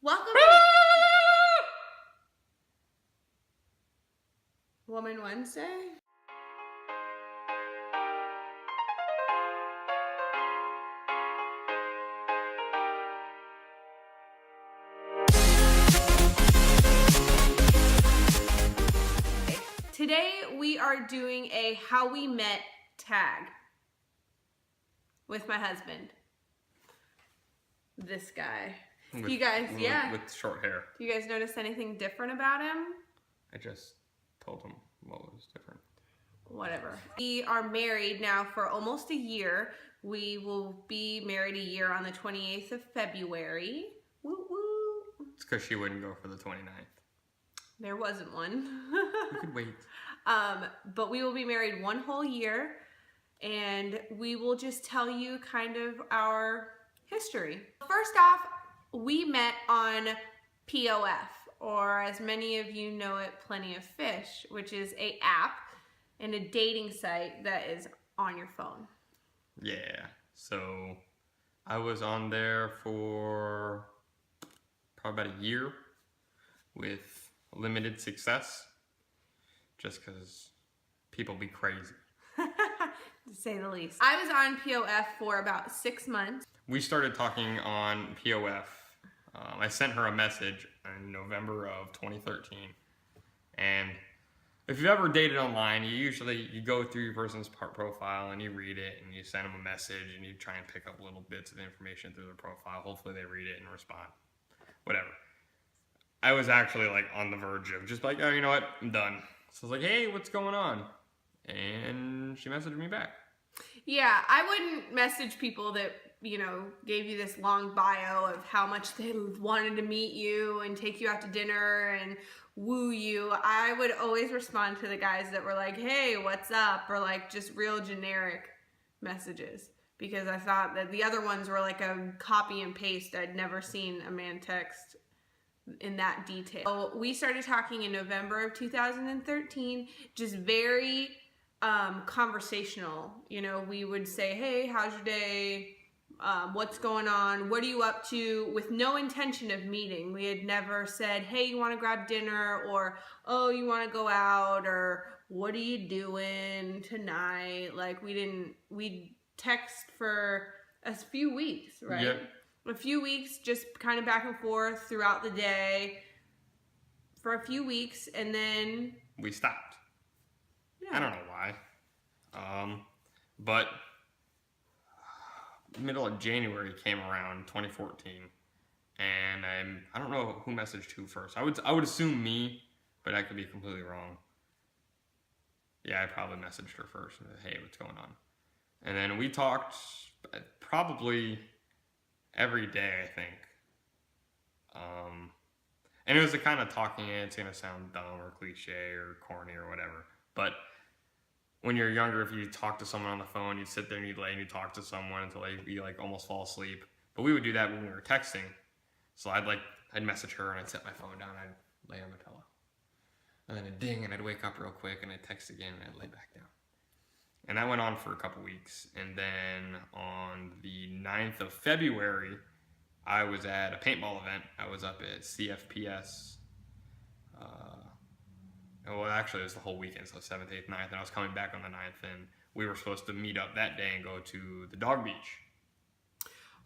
Welcome to Woman Wednesday. Today we are doing a how we met tag with my husband. This guy. You guys, with short hair. Do you guys notice anything different about him? I just told him what was different. Whatever. We are married now for almost a year. We will be married a year on the 28th of February. Woo woo. It's because she wouldn't go for the 29th. There wasn't one. You could wait. But we will be married one whole year, and we will just tell you kind of our history. First off, we met on POF, or as many of you know it, Plenty of Fish, which is an app and a dating site that is on your phone. Yeah, so I was on there for probably about a year with limited success, just because people be crazy. To say the least. I was on POF for about 6 months. We started talking on POF. I sent her a message in November of 2013, and if you've ever dated online, you go through your person's profile and you read it and you send them a message and you try and pick up little bits of information through their profile. Hopefully they read it and respond. Whatever. I was actually like on the verge of just like, oh, you know what, I'm done. So I was like, hey, what's going on? And she messaged me back. Yeah, I wouldn't message people that, you know, gave you this long bio of how much they wanted to meet you and take you out to dinner and woo you. I would always respond to the guys that were like, hey, what's up? Or like just real generic messages, because I thought that the other ones were like a copy and paste. I'd never seen a man text in that detail. So we started talking in November of 2013, just very conversational. You know, we would say, hey, how's your day? What's going on? What are you up to? With no intention of meeting. We had never said, hey, you want to grab dinner? Or, oh, you want to go out? Or, what are you doing tonight? Like, we'd text for a few weeks, right? Yep. A few weeks, just kind of back and forth throughout the day for a few weeks, and then we stopped. Yeah. I don't know why. But middle of January came around, 2014, and I don't know who messaged who first. I would assume me, but I could be completely wrong. Yeah, I probably messaged her first. Hey, what's going on? And then we talked probably every day, I think. And it was the kind of talking, it's gonna sound dumb or cliche or corny or whatever, but when you're younger, if you talk to someone on the phone, you'd sit there and you'd lay and you'd talk to someone until you like almost fall asleep. But we would do that when we were texting. So I'd message her and I'd set my phone down, I'd lay on the pillow. And then it'd ding and I'd wake up real quick and I'd text again and I'd lay back down. And that went on for a couple weeks. And then on the 9th of February, I was at a paintball event. I was up at CFPS. Well, actually, it was the whole weekend, so 7th, 8th, 9th, and I was coming back on the 9th, and we were supposed to meet up that day and go to the dog beach.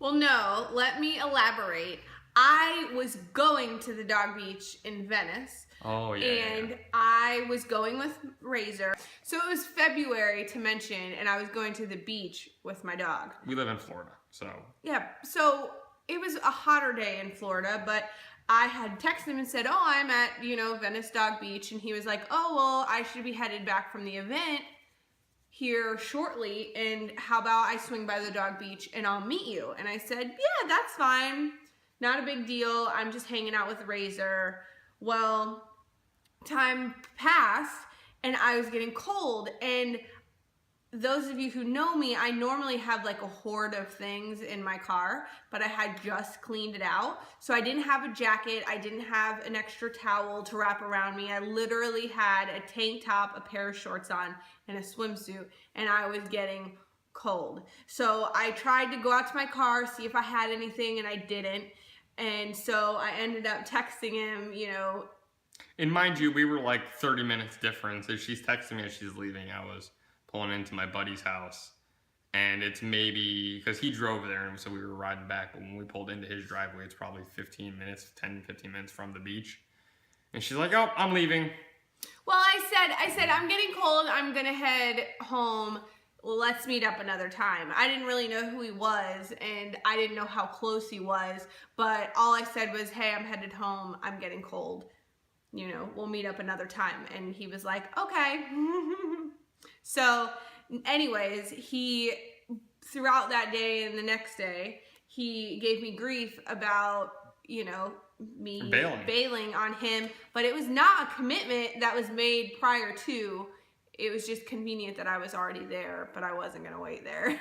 Well, no, let me elaborate. I was going to the dog beach in Venice. Oh, yeah. And I was going with Razor. So it was February, to mention, and I was going to the beach with my dog. We live in Florida, so. Yeah, so it was a hotter day in Florida, but I had texted him and said, oh, I'm at, Venice Dog Beach. And he was like, oh, well, I should be headed back from the event here shortly. And how about I swing by the dog beach and I'll meet you? And I said, yeah, that's fine. Not a big deal. I'm just hanging out with Razor. Well, time passed and I was getting cold. And those of you who know me, I normally have like a hoard of things in my car, but I had just cleaned it out. So I didn't have a jacket. I didn't have an extra towel to wrap around me. I literally had a tank top, a pair of shorts on, and a swimsuit, and I was getting cold. So I tried to go out to my car, see if I had anything, and I didn't. And so I ended up texting him, And mind you, we were like 30 minutes difference. So she's texting me as she's leaving. I was pulling into my buddy's house. And it's maybe, because he drove there, and so we were riding back. But when we pulled into his driveway, it's probably 15 minutes from the beach. And she's like, oh, I'm leaving. Well, I said, I'm getting cold. I'm going to head home. Let's meet up another time. I didn't really know who he was, and I didn't know how close he was. But all I said was, hey, I'm headed home. I'm getting cold. We'll meet up another time. And he was like, okay. So anyways, he, throughout that day and the next day, he gave me grief about, me bailing on him, but it was not a commitment that was made prior to. It was just convenient that I was already there, but I wasn't going to wait there.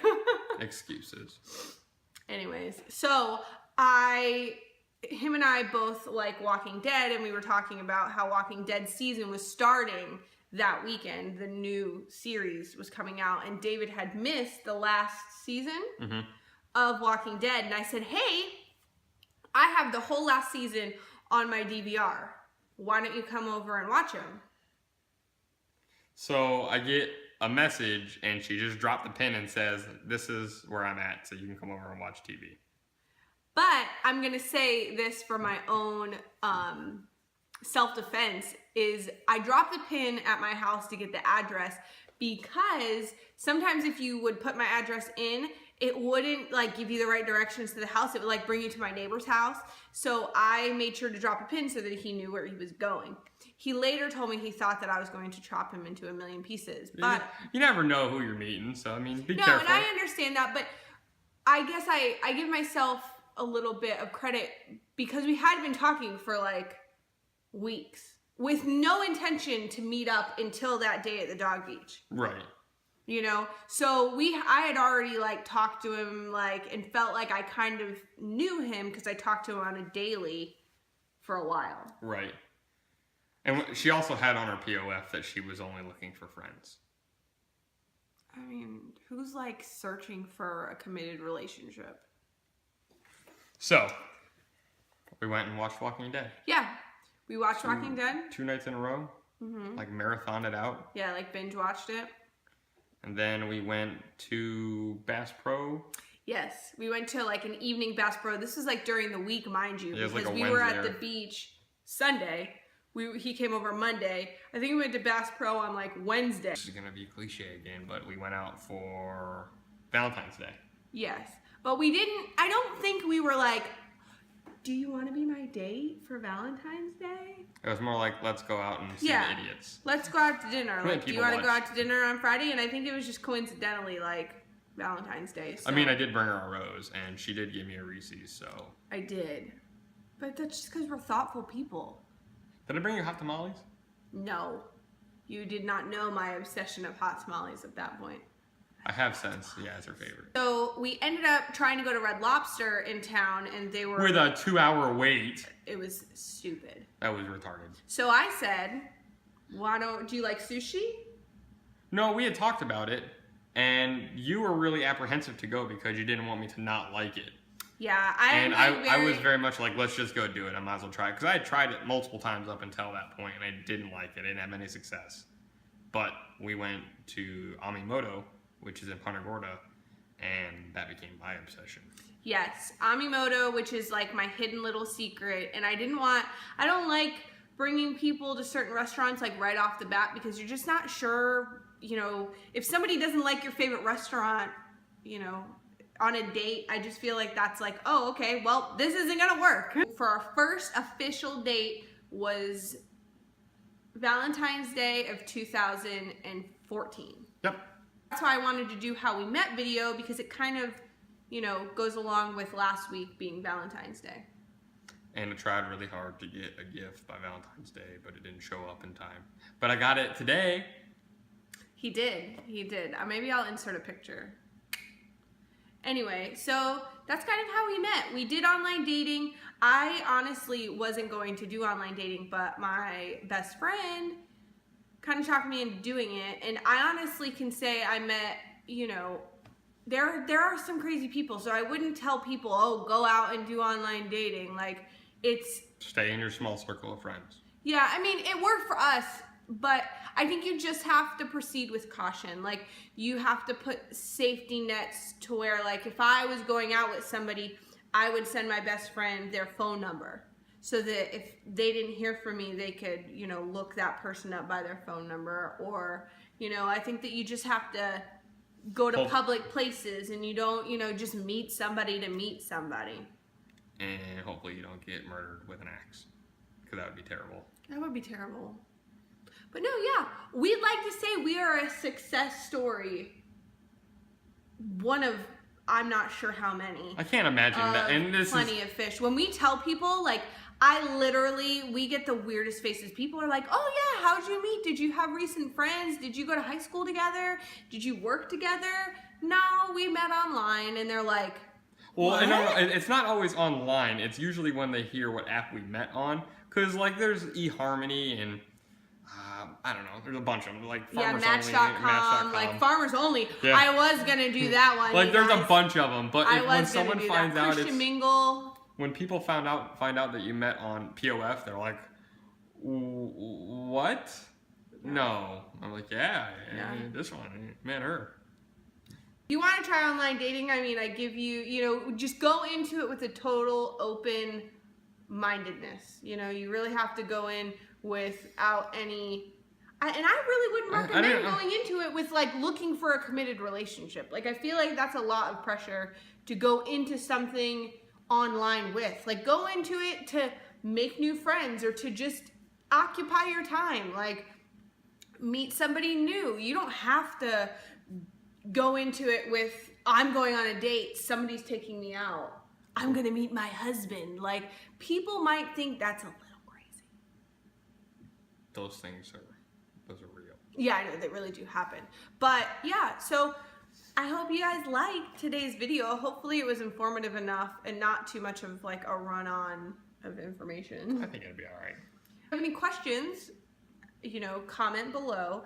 Excuses. Anyways, so him and I both like Walking Dead, and we were talking about how Walking Dead season was starting that weekend. The new series was coming out, and David had missed the last season of Walking Dead, and I said, hey, I have the whole last season on my DVR. Why don't you come over and watch them? So I get a message, and she just dropped the pin and says, this is where I'm at, so you can come over and watch TV. But I'm going to say this for my own self-defense, is I dropped the pin at my house to get the address, because sometimes if you would put my address in, it wouldn't like give you the right directions to the house. It would like bring you to my neighbor's house. So I made sure to drop a pin so that he knew where he was going. He later told me he thought that I was going to chop him into a million pieces. But you never know who you're meeting, so I mean, be no, careful. and I understand that, but I guess I give myself a little bit of credit because we had been talking for like weeks with no intention to meet up until that day at the dog beach. Right. So I had already like talked to him like and felt like I kind of knew him because I talked to him on a daily for a while. Right. And she also had on her POF that she was only looking for friends. I mean, who's like searching for a committed relationship? So, we went and watched Walking Dead. Yeah. We watched Walking Dead. 2 nights in a row. Like marathoned it out. Yeah, like binge watched it. And then we went to Bass Pro. Yes, we went to like an evening Bass Pro. This was like during the week, mind you, because we were at the beach Sunday. He came over Monday. I think we went to Bass Pro on like Wednesday. This is gonna be cliche again, but we went out for Valentine's Day. Yes, but I don't think we were like, do you want to be my date for Valentine's Day? It was more like, let's go out and see the idiots. Let's go out to dinner. Like, do you want to go out to dinner on Friday? And I think it was just coincidentally like Valentine's Day. So. I mean, I did bring her a rose, and she did give me a Reese's, so. I did. But that's just because we're thoughtful people. Did I bring you hot tamales? No. You did not know my obsession of hot tamales at that point. I have since. Yeah, it's her favorite. So we ended up trying to go to Red Lobster in town, and they were... With a 2-hour wait. It was stupid. That was retarded. So I said, do you like sushi? No, we had talked about it, and you were really apprehensive to go because you didn't want me to not like it. Yeah, I was very much like, let's just go do it. I might as well try it. Because I had tried it multiple times up until that point, and I didn't like it. I didn't have any success. But we went to Amimoto, which is in Punta Gorda, and that became my obsession. Yes, Amimoto, which is like my hidden little secret, and I don't like bringing people to certain restaurants like right off the bat because you're just not sure, if somebody doesn't like your favorite restaurant, on a date, I just feel like that's like, oh, okay, well, this isn't gonna work. For our first official date was Valentine's Day of 2014. Yep. That's why I wanted to do how we met video because it kind of, goes along with last week being Valentine's Day. And I tried really hard to get a gift by Valentine's Day, but it didn't show up in time. But I got it today. He did. Maybe I'll insert a picture. Anyway, so that's kind of how we met. We did online dating. I honestly wasn't going to do online dating, but my best friend kind of talked me into doing it. And I honestly can say I met, there are some crazy people, so I wouldn't tell people, oh, go out and do online dating. Like, it's... Stay in your small circle of friends. Yeah, I mean, it worked for us, but I think you just have to proceed with caution. Like, you have to put safety nets to where, like, if I was going out with somebody, I would send my best friend their phone number so that if they didn't hear from me, they could, you know, look that person up by their phone number. Or, you know, I think that you just have to go to public places and you don't, you know, just meet somebody to meet somebody. And hopefully you don't get murdered with an axe, because that would be terrible. That would be terrible. But no, yeah, we'd like to say we are a success story. One of, I'm not sure how many. I can't imagine that. And this plenty of fish. When we tell people, like, we get the weirdest faces. People are like, oh yeah, how'd you meet? Did you have recent friends? Did you go to high school together? Did you work together? No, we met online. And they're like, well, what? no, it's not always online. It's usually when they hear what app we met on. Because, like, there's eHarmony and, I don't know, there's a bunch of them. Like, Farmers Only, Match.com, like, Farmers Only. Yeah. I was going to do that one. Like, there's a bunch of them. But when someone finds out Christian Mingle. When people find out that you met on POF, they're like, what? No. I'm like, yeah. This one, met her. You want to try online dating? I mean, I give you, you know, just go into it with a total open-mindedness. You know, you really have to go in without any... and I really wouldn't recommend going into it with, like, looking for a committed relationship. Like, I feel like that's a lot of pressure to go into something online with. Like, go into it to make new friends or to just occupy your time. Like, meet somebody new. You don't have to go into it with, I'm going on a date, somebody's taking me out, I'm gonna meet my husband. Like, people might think that's a little crazy. Those are real. Yeah, I know, they really do happen. But yeah, so I hope you guys liked today's video. Hopefully it was informative enough and not too much of like a run-on of information. I think it'll be all right. If you have any questions, you know, comment below.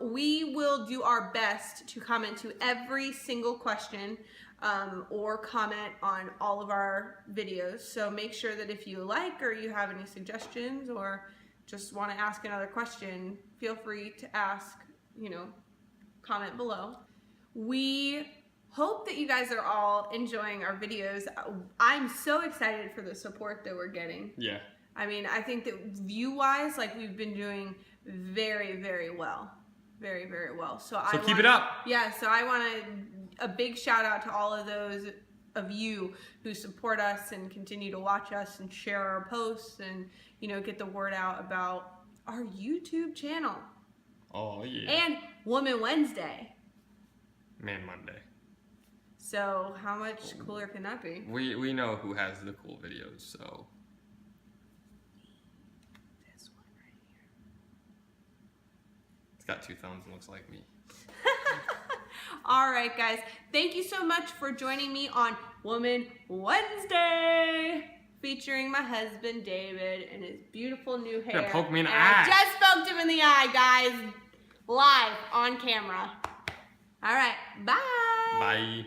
We will do our best to comment to every single question or comment on all of our videos. So make sure that if you like or you have any suggestions or just want to ask another question, feel free to ask, you know, comment below. We hope that you guys are all enjoying our videos. I'm so excited for the support that we're getting. Yeah. I mean, I think that view-wise, like, we've been doing very, very well. Very, very well. So keep it up. Yeah, so I want a big shout out to all of those of you who support us and continue to watch us and share our posts and, you know, get the word out about our YouTube channel. Oh, yeah. And Woman Wednesday. Man Monday. So how much cooler can that be? We know who has the cool videos, so... Got 2 thumbs and looks like me. All right, guys. Thank you so much for joining me on Woman Wednesday, featuring my husband David and his beautiful new hair. Yeah, poke me in the eye. eye. I just poked him in the eye, guys, live on camera. All right, bye. Bye.